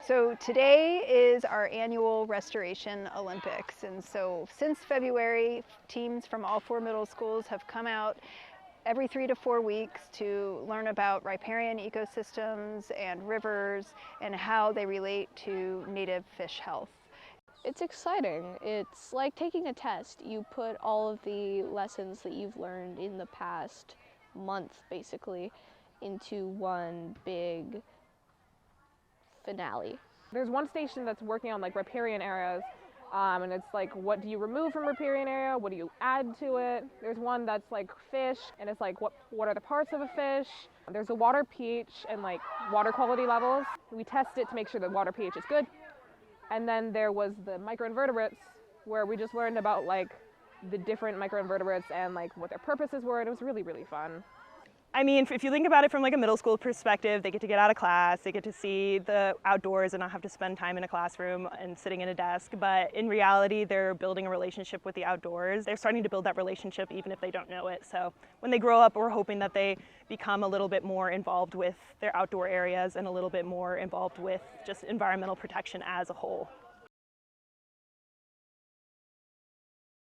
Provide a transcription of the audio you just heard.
So today is our annual Restoration Olympics, and so since February, teams from all 4 middle schools have come out every 3 to 4 weeks to learn about riparian ecosystems and rivers and how they relate to native fish health. It's exciting. It's like taking a test. You put all of the lessons that you've learned in the past month, basically, into one big finale. There's one station that's working on like riparian areas, and it's like, what do you remove from riparian area? What do you add to it? There's one that's like fish, and it's like, what are the parts of a fish? There's a water pH and like water quality levels. We test it to make sure the water pH is good. And then there was the microinvertebrates, where we just learned about like the different microinvertebrates and like what their purposes were, and it was really, really fun. I mean, if you think about it from like a middle school perspective, they get to get out of class, they get to see the outdoors and not have to spend time in a classroom and sitting in a desk. But in reality, they're building a relationship with the outdoors. They're starting to build that relationship even if they don't know it. So when they grow up, we're hoping that they become a little bit more involved with their outdoor areas and a little bit more involved with just environmental protection as a whole.